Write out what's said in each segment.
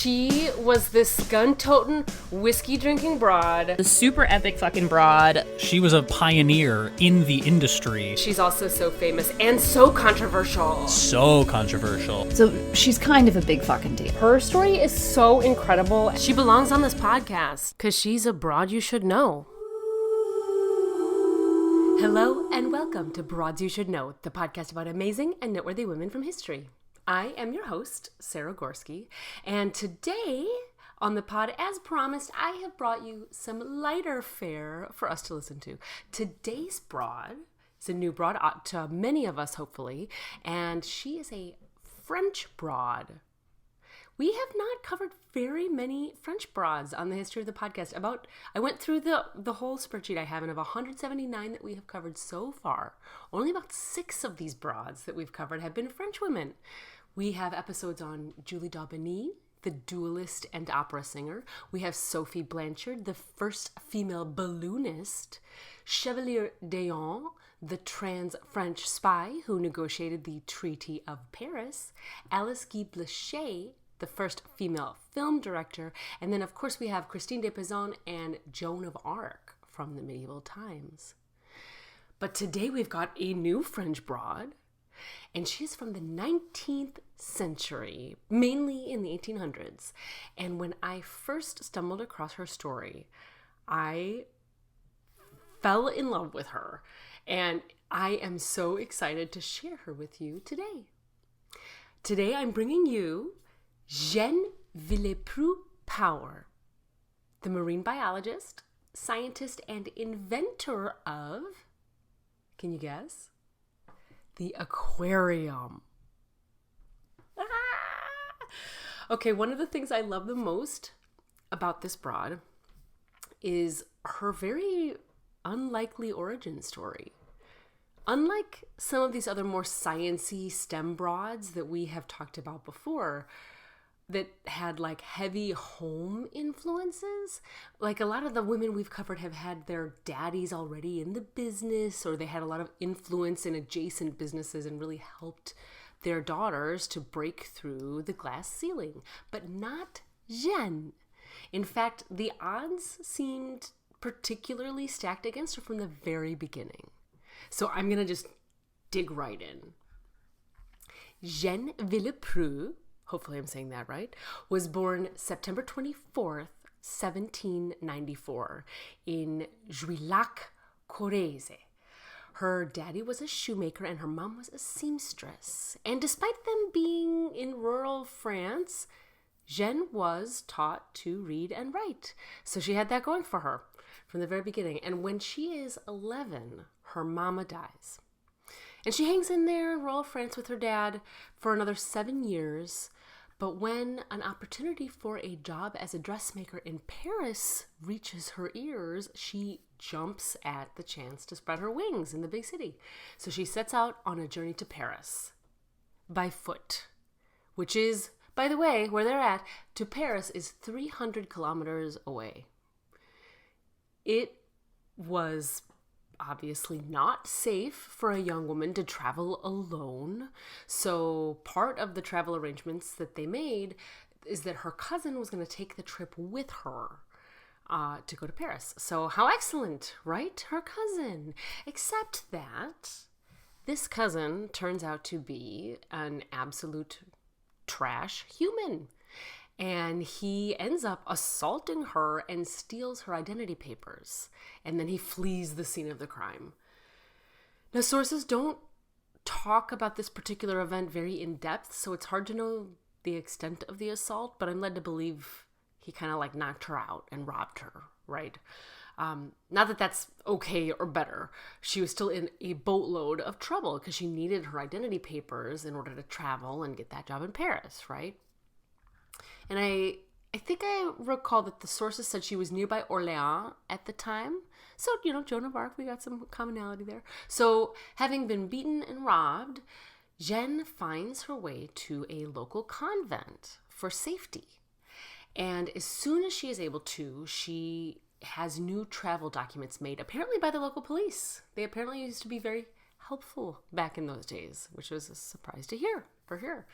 She was this gun-toting, whiskey-drinking broad. The super epic fucking broad. She was a pioneer in the industry. She's also so famous and so controversial. So controversial. So she's kind of a big fucking deal. Her story is so incredible. She belongs on this podcast because she's a broad you should know. Hello and welcome to Broads You Should Know, the podcast about amazing and noteworthy women from history. I am your host, Sarah Gorski, and today on the pod, as promised, I have brought you some lighter fare for us to listen to. Today's broad is a new broad to many of us, hopefully, and she is a French broad. We have not covered very many French broads on the history of the podcast. I went through the whole spreadsheet I have, and of 179 that we have covered so far, only about 6 of these broads that we've covered have been French women. We have episodes on Julie d'Aubigny, the duelist and opera singer. We have Sophie Blanchard, the first female balloonist. Chevalier d'Eon, the trans French spy who negotiated the Treaty of Paris. Alice Guy Blanchet, the first female film director. And then, of course, we have Christine de Pizan and Joan of Arc from the medieval times. But today we've got a new French broad, and she's from the 19th century, mainly in the 1800s. And when I first stumbled across her story, I fell in love with her. And I am so excited to share her with you today. Today I'm bringing you Jeanne Villepreux-Power, the marine biologist, scientist, and inventor of, can you guess? The aquarium. Okay, one of the things I love the most about this broad is her very unlikely origin story. Unlike some of these other more sciencey STEM broads that we have talked about before, that had like heavy home influences, like a lot of the women we've covered have had their daddies already in the business, or they had a lot of influence in adjacent businesses and really helped their daughters to break through the glass ceiling, but not Jeanne. In fact, the odds seemed particularly stacked against her from the very beginning. So I'm going to just dig right in. Jeanne Villepreux, hopefully I'm saying that right, was born September 24th, 1794 in Juillac-Corrèze. Her daddy was a shoemaker and her mom was a seamstress. And despite them being in rural France, Jeanne was taught to read and write. So she had that going for her from the very beginning. And when she is 11, her mama dies. And she hangs in there in rural France with her dad for another 7 years. But when an opportunity for a job as a dressmaker in Paris reaches her ears, she jumps at the chance to spread her wings in the big city. So she sets out on a journey to Paris by foot, which is, by the way, where they're at, to Paris is 300 kilometers away. It was obviously not safe for a young woman to travel alone. So part of the travel arrangements that they made is that her cousin was going to take the trip with her to go to Paris. So how excellent, right? Her cousin. Except that this cousin turns out to be an absolute trash human. And he ends up assaulting her and steals her identity papers. And then he flees the scene of the crime. Now, sources don't talk about this particular event very in depth, so it's hard to know the extent of the assault, but I'm led to believe he kind of like knocked her out and robbed her, right? Not that that's okay or better. She was still in a boatload of trouble because she needed her identity papers in order to travel and get that job in Paris, right? And I think I recall that the sources said she was nearby Orléans at the time. So, Joan of Arc, we got some commonality there. So, having been beaten and robbed, Jeanne finds her way to a local convent for safety. And as soon as she is able to, she has new travel documents made, apparently by the local police. They apparently used to be very helpful back in those days, which was a surprise to hear for her.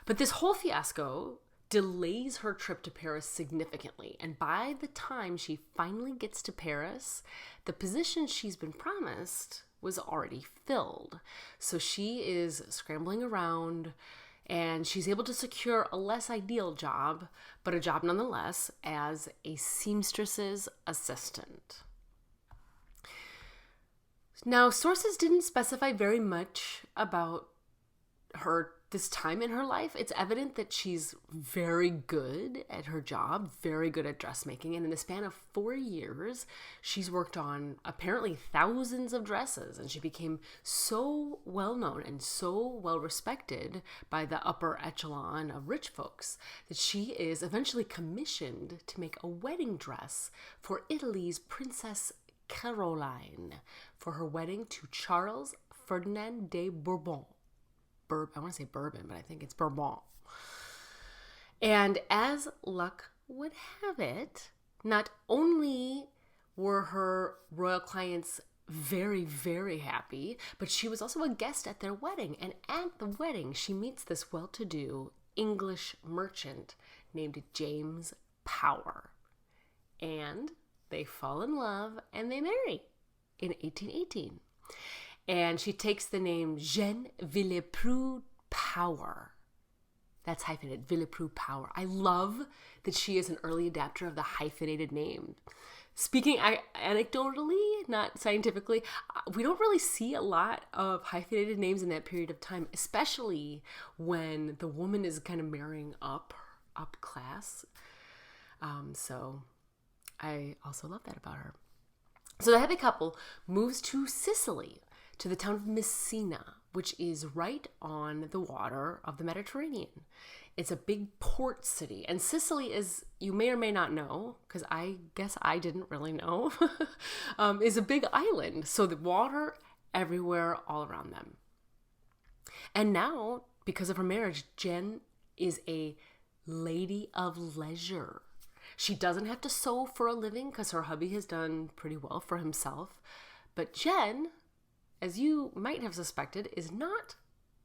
But this whole fiasco delays her trip to Paris significantly. And by the time she finally gets to Paris, the position she's been promised was already filled. So she is scrambling around, and she's able to secure a less ideal job, but a job nonetheless, as a seamstress's assistant. Now, sources didn't specify very much about her this time in her life. It's evident that she's very good at her job, very good at dressmaking, and in the span of 4 years, she's worked on apparently thousands of dresses, and she became so well known and so well respected by the upper echelon of rich folks that she is eventually commissioned to make a wedding dress for Italy's Princess Caroline for her wedding to Charles Ferdinand de Bourbon. I want to say Bourbon, but I think it's Bourbon. And as luck would have it, not only were her royal clients very, very happy, but she was also a guest at their wedding. And at the wedding, she meets this well-to-do English merchant named James Power. And they fall in love and they marry in 1818. And she takes the name Jeanne Villepreux-Power. That's hyphenated, Villepreux-Power. I love that she is an early adapter of the hyphenated name. Speaking anecdotally, not scientifically, we don't really see a lot of hyphenated names in that period of time, especially when the woman is kind of marrying up class. So I also love that about her. So the happy couple moves to Sicily, to the town of Messina, which is right on the water of the Mediterranean. It's a big port city. And Sicily is, you may or may not know, because I guess I didn't really know, is a big island. So the water everywhere all around them. And now, because of her marriage, Jen is a lady of leisure. She doesn't have to sew for a living because her hubby has done pretty well for himself. But Jen, as you might have suspected, is not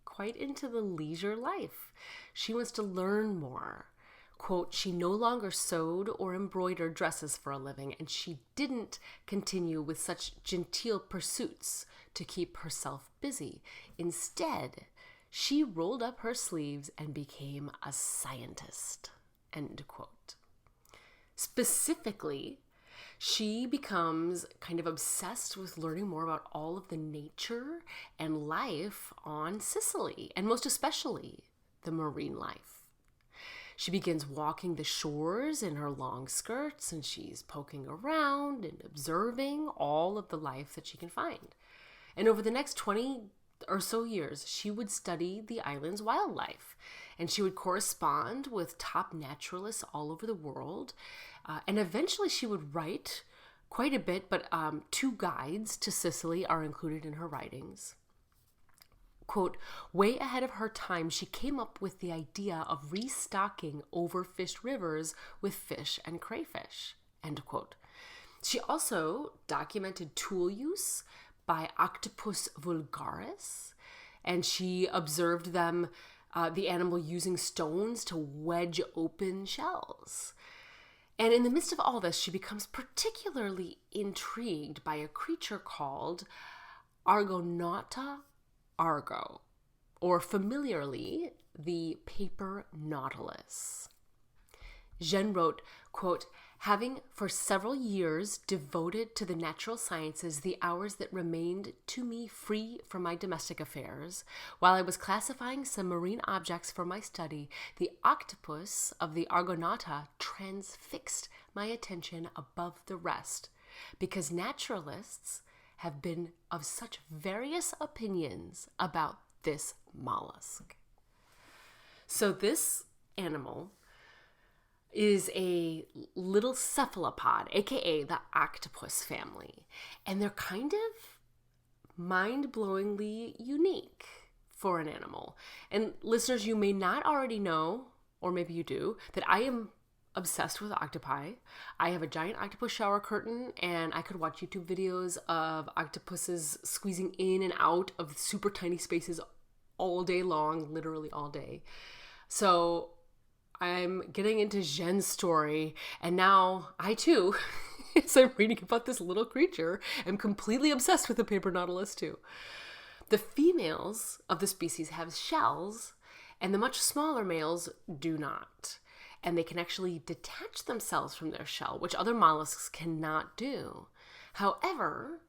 quite into the leisure life. She wants to learn more. Quote, she no longer sewed or embroidered dresses for a living, and she didn't continue with such genteel pursuits to keep herself busy. Instead, she rolled up her sleeves and became a scientist. End quote. Specifically, she becomes kind of obsessed with learning more about all of the nature and life on Sicily, and most especially the marine life. She begins walking the shores in her long skirts, and she's poking around and observing all of the life that she can find. And over the next 20 or so years, she would study the island's wildlife, and she would correspond with top naturalists all over the world. And eventually she would write quite a bit, but 2 guides to Sicily are included in her writings. Quote, way ahead of her time, she came up with the idea of restocking overfished rivers with fish and crayfish, end quote. She also documented tool use by Octopus vulgaris, and she observed them, the animal using stones to wedge open shells. And in the midst of all this, she becomes particularly intrigued by a creature called Argonauta argo, or familiarly, the paper nautilus. Jeanne wrote, quote, having for several years devoted to the natural sciences the hours that remained to me free from my domestic affairs, while I was classifying some marine objects for my study, the octopus of the Argonauta transfixed my attention above the rest, because naturalists have been of such various opinions about this mollusk. So this animal is a little cephalopod, aka the octopus family. And they're kind of mind-blowingly unique for an animal. And listeners, you may not already know, or maybe you do, that I am obsessed with octopi. I have a giant octopus shower curtain, and I could watch YouTube videos of octopuses squeezing in and out of super tiny spaces all day long, literally all day. So I'm getting into Jeanne's story, and now I too, as I'm reading about this little creature, am completely obsessed with the paper nautilus too. The females of the species have shells, and the much smaller males do not. And they can actually detach themselves from their shell, which other mollusks cannot do. However,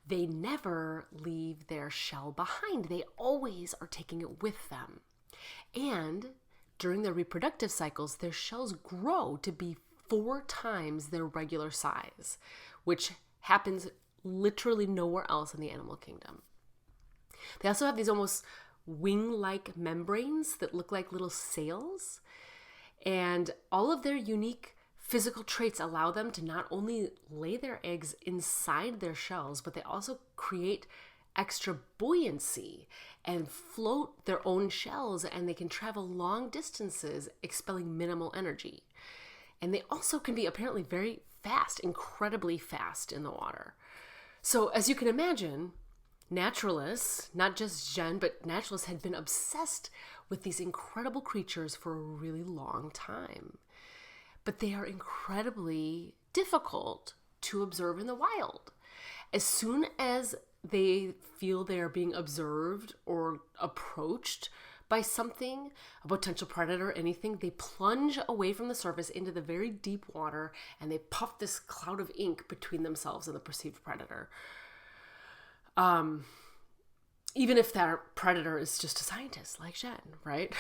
they never leave their shell behind. They always are taking it with them. And during their reproductive cycles, their shells grow to be 4 times their regular size, which happens literally nowhere else in the animal kingdom. They also have these almost wing-like membranes that look like little sails. And all of their unique physical traits allow them to not only lay their eggs inside their shells, but they also create extra buoyancy and float their own shells, and they can travel long distances, expelling minimal energy. And they also can be apparently very fast, incredibly fast in the water. So as you can imagine, naturalists, not just Jeanne, but naturalists had been obsessed with these incredible creatures for a really long time. But they are incredibly difficult to observe in the wild. As soon as they feel they are being observed or approached by something, a potential predator or anything, they plunge away from the surface into the very deep water, and they puff this cloud of ink between themselves and the perceived predator. Even if that predator is just a scientist like Jeanne, right?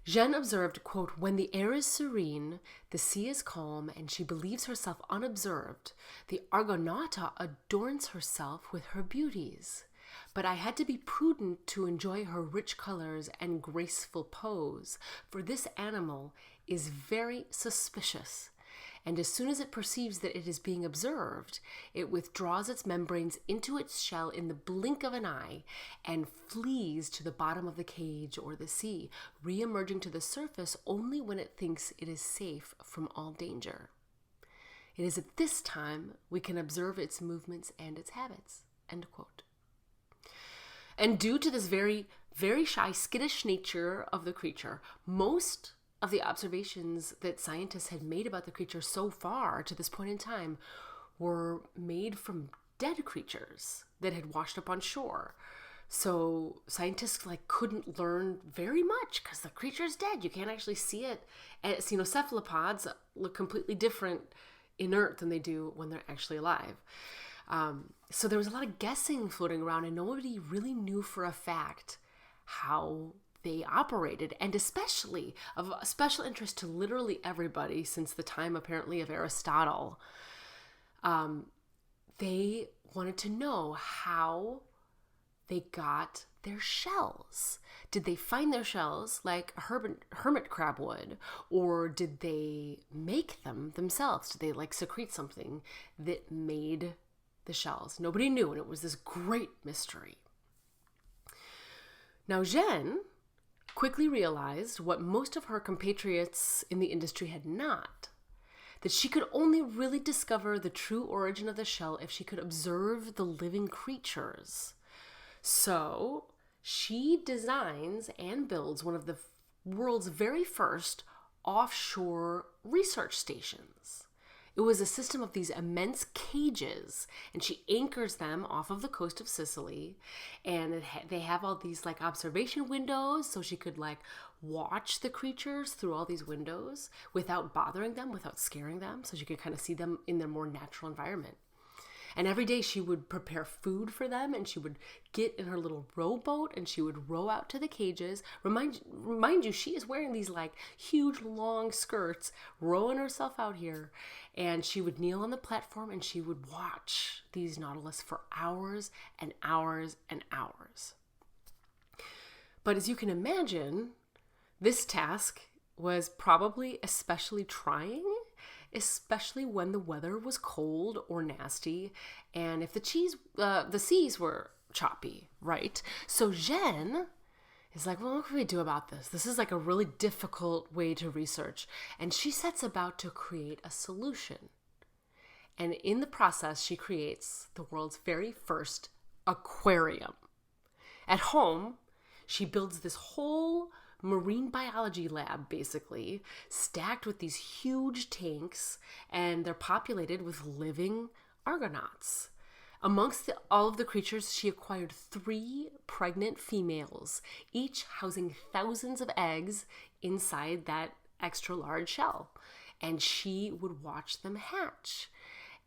Jeanne observed, quote, "When the air is serene, the sea is calm, and she believes herself unobserved, the Argonauta adorns herself with her beauties. But I had to be prudent to enjoy her rich colors and graceful pose, for this animal is very suspicious. And as soon as it perceives that it is being observed, it withdraws its membranes into its shell in the blink of an eye and flees to the bottom of the cage or the sea, re-emerging to the surface only when it thinks it is safe from all danger. It is at this time we can observe its movements and its habits." End quote. And due to this very, very shy, skittish nature of the creature, most of the observations that scientists had made about the creature so far to this point in time were made from dead creatures that had washed up on shore. So scientists couldn't learn very much because the creature's dead. You can't actually see it. And cephalopods look completely different inert than they do when they're actually alive. So there was a lot of guessing floating around, and nobody really knew for a fact how they operated, and especially of special interest to literally everybody since the time apparently of Aristotle. They wanted to know how they got their shells. Did they find their shells like a hermit crab would, or did they make them themselves? Did they secrete something that made the shells? Nobody knew, and it was this great mystery. Now Jeanne quickly realized what most of her compatriots in the industry had not, that she could only really discover the true origin of the shell if she could observe the living creatures. So she designs and builds one of the world's very first offshore research stations. It was a system of these immense cages, and she anchors them off of the coast of Sicily, and they have all these observation windows, so she could watch the creatures through all these windows without bothering them, without scaring them, so she could kind of see them in their more natural environment. And every day she would prepare food for them, and she would get in her little rowboat and she would row out to the cages. Remind you, she is wearing these huge long skirts, rowing herself out here, and she would kneel on the platform and she would watch these nautilus for hours and hours and hours. But as you can imagine, this task was probably especially trying, especially when the weather was cold or nasty, and if the seas were choppy, right? So Jeanne is well, what can we do about this? This is a really difficult way to research, and she sets about to create a solution. And in the process, she creates the world's very first aquarium. At home, she builds this whole marine biology lab, basically, stacked with these huge tanks, and they're populated with living Argonauts. Amongst all of the creatures, she acquired 3 pregnant females, each housing thousands of eggs inside that extra large shell. And she would watch them hatch.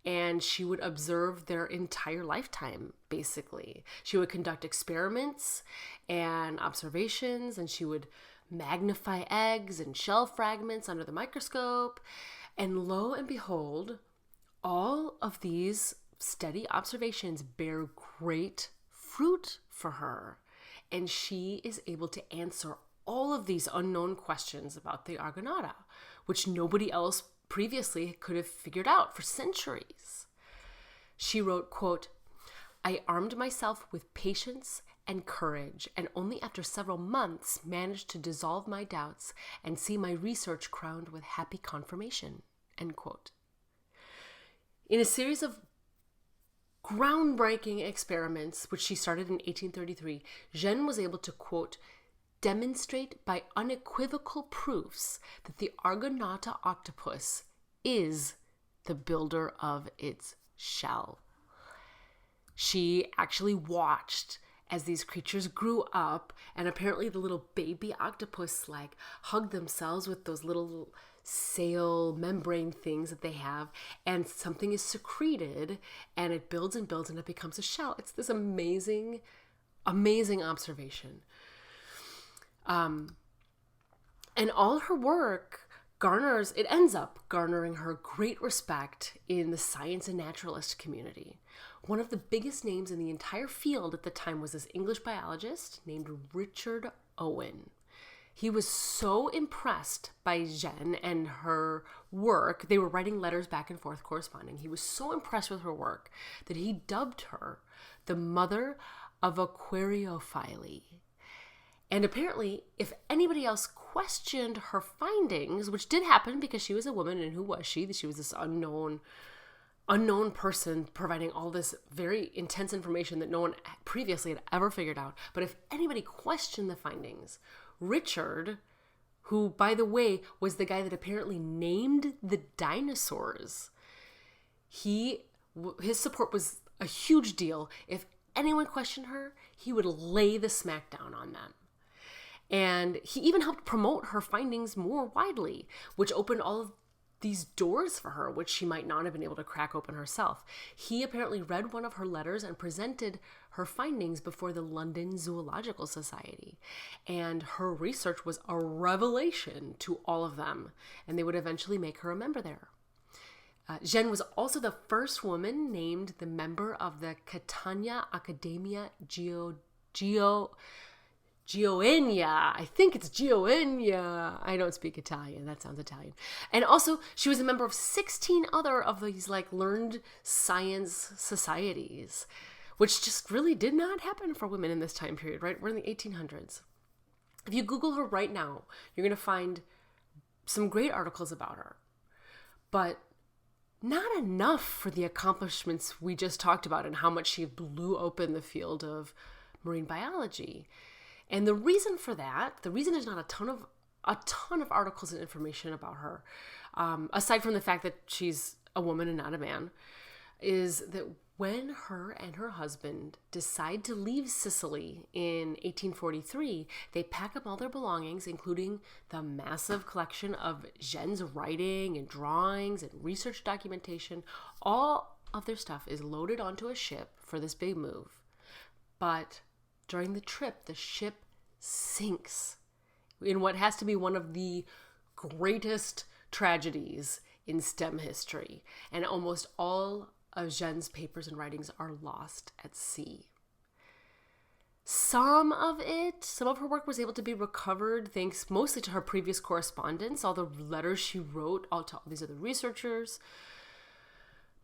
And she would observe their entire lifetime, basically. She would conduct experiments and observations, and she would magnify eggs and shell fragments under the microscope. And lo and behold, all of these steady observations bear great fruit for her. And she is able to answer all of these unknown questions about the Argonauta, which nobody else previously could have figured out for centuries. She wrote, quote, "I armed myself with patience and courage, and only after several months managed to dissolve my doubts and see my research crowned with happy confirmation," end quote. In a series of groundbreaking experiments, which she started in 1833, Jeanne was able to, quote, "demonstrate by unequivocal proofs that the Argonauta octopus is the builder of its shell." She actually watched as these creatures grew up, and apparently the little baby octopus like hugged themselves with those little sail membrane things that they have, and something is secreted and it builds and builds and it becomes a shell. It's this amazing observation. And all her work ends up garnering her great respect in the science and naturalist community. One of the biggest names in the entire field at the time was this English biologist named Richard Owen. He was so impressed by Jeanne and her work. They were writing letters back and forth, corresponding. He was so impressed with her work that he dubbed her the mother of Aquariophily. And apparently, if anybody else questioned her findings, which did happen because she was a woman, and who was she? She was this unknown person providing all this very intense information that no one previously had ever figured out. But if anybody questioned the findings, Richard, who, by the way, was the guy that apparently named the dinosaurs, his support was a huge deal. If anyone questioned her, he would lay the smackdown on them. And he even helped promote her findings more widely, which opened all of these doors for her, which she might not have been able to crack open herself. He apparently read one of her letters and presented her findings before the London Zoological Society. And her research was a revelation to all of them, and they would eventually make her a member there. Jeanne was also the first woman named the member of the Catania Accademia Gioenia. I think it's Gioenia. I don't speak Italian. That sounds Italian. And also, she was a member of 16 other of these learned science societies, which just really did not happen for women in this time period, right? We're in the 1800s. If you Google her right now, you're going to find some great articles about her, but not enough for the accomplishments we just talked about and how much she blew open the field of marine biology. And the reason for that, the reason there's not a ton of articles and information about her, aside from the fact that she's a woman and not a man, is that when her and her husband decide to leave Sicily in 1843, they pack up all their belongings, including the massive collection of Jeanne's writing and drawings and research documentation. All of their stuff is loaded onto a ship for this big move. But during the trip, the ship sinks in what has to be one of the greatest tragedies in STEM history. And almost all of Jeanne's papers and writings are lost at sea. Some of her work was able to be recovered thanks mostly to her previous correspondence, all the letters she wrote all to all these other researchers.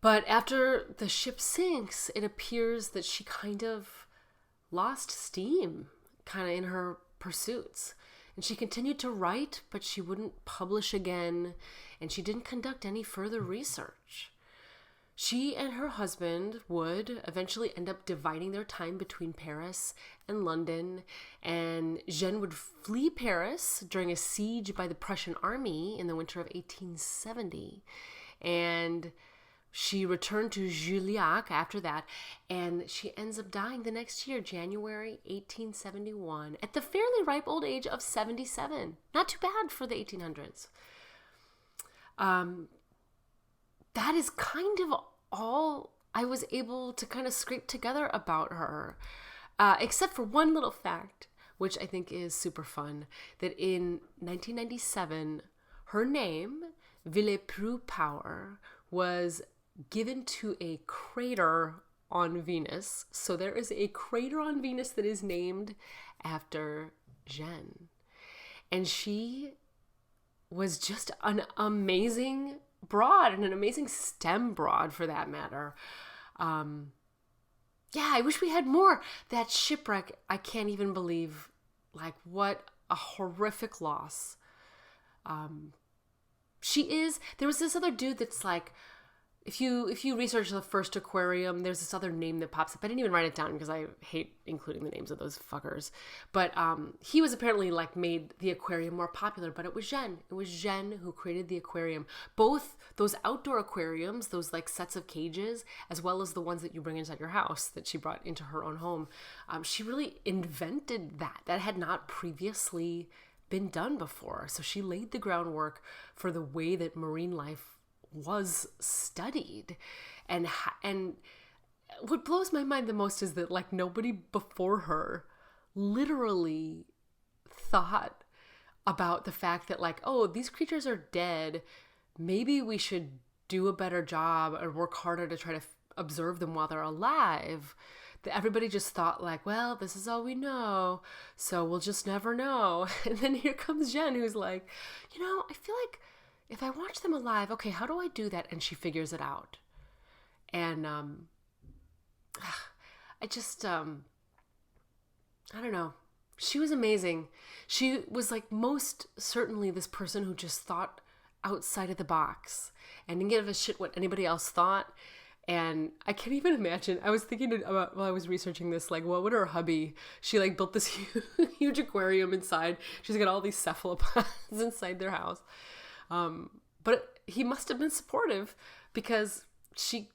But after the ship sinks, it appears that she kind of lost steam in her pursuits. And she continued to write, but she wouldn't publish again, and she didn't conduct any further research. She and her husband would eventually end up dividing their time between Paris and London, and Jeanne would flee Paris during a siege by the Prussian army in the winter of 1870. And she returned to Juliac after that, and she ends up dying the next year, January 1871, at the fairly ripe old age of 77. Not too bad for the 1800s. That is kind of all I was able to kind of scrape together about her, except for one little fact, which I think is super fun, that in 1997, her name, Villepreux-Power, was given to a crater on Venus. So there is a crater on Venus that is named after Jeanne. And she was just an amazing broad, and an amazing STEM broad for that matter. I wish we had more. That shipwreck, I can't even believe, like, what a horrific loss. There was this other dude that's like, if you research the first aquarium, there's this other name that pops up. I didn't even write it down because I hate including the names of those fuckers. But he was apparently like made the aquarium more popular, but it was Jeanne. It was Jeanne who created the aquarium. Both those outdoor aquariums, those like sets of cages, as well as the ones that you bring inside your house that she brought into her own home. She really invented that. That had not previously been done before. So she laid the groundwork for the way that marine life was studied. And what blows my mind the most is that like nobody before her literally thought about the fact that like, oh, these creatures are dead, maybe we should do a better job or work harder to try to observe them while they're alive. That everybody just thought like, well, this is all we know, so we'll just never know. And then here comes Jeanne, who's like, I feel like if I watch them alive, okay, how do I do that? And she figures it out. And I don't know. She was amazing. She was like most certainly this person who just thought outside of the box and didn't give a shit what anybody else thought. And I can't even imagine. I was thinking about while I was researching this, like, what would her hubby? She like built this huge aquarium inside. She's got all these cephalopods inside their house. But he must have been supportive because she,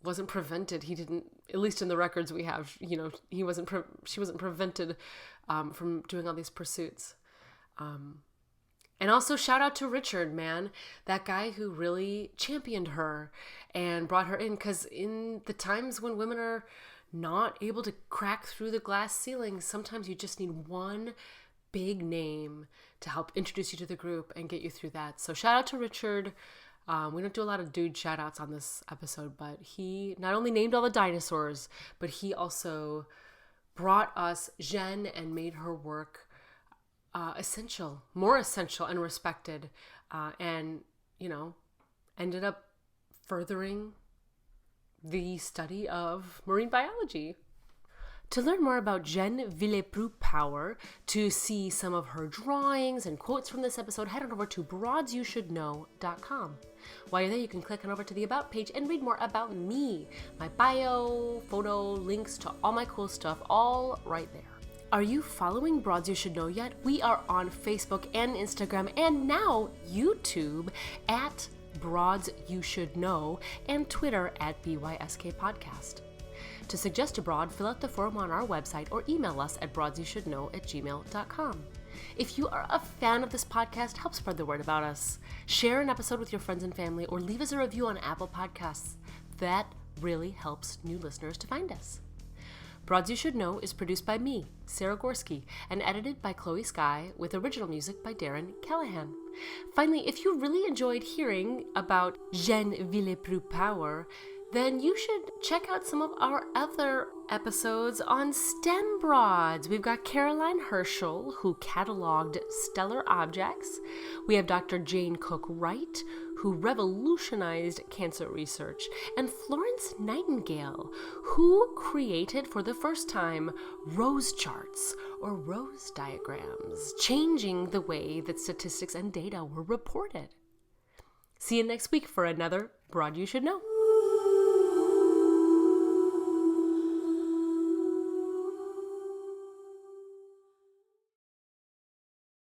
wasn't prevented. He didn't, at least in the records we have, she wasn't prevented from doing all these pursuits. And also shout out to Richard, man, that guy who really championed her and brought her in. Because in the times when women are not able to crack through the glass ceiling, sometimes you just need one big name to help introduce you to the group and get you through that. So shout out to Richard. We don't do a lot of dude shout outs on this episode, but he not only named all the dinosaurs, but he also brought us Jeanne and made her work more essential and respected, and ended up furthering the study of marine biology. To learn more about Jeanne Villepreux-Power, to see some of her drawings and quotes from this episode, head on over to broadsyoushouldknow.com. While you're there, you can click on over to the About page and read more about me, my bio, photo, links to all my cool stuff, all right there. Are you following Broads You Should Know yet? We are on Facebook and Instagram and now YouTube at Broads You Should Know and Twitter at BYSK Podcast. To suggest a broad, fill out the form on our website or email us at broadsyoushouldknow@gmail.com. If you are a fan of this podcast, help spread the word about us. Share an episode with your friends and family or leave us a review on Apple Podcasts. That really helps new listeners to find us. Broads You Should Know is produced by me, Sarah Gorski, and edited by Chloe Skye, with original music by Darren Callahan. Finally, if you really enjoyed hearing about Jeanne Villepreux-Power, then you should check out some of our other episodes on STEM broads. We've got Caroline Herschel, who cataloged stellar objects. We have Dr. Jane Cook-Wright, who revolutionized cancer research, and Florence Nightingale, who created for the first time rose charts or rose diagrams, changing the way that statistics and data were reported. See you next week for another Broad You Should Know.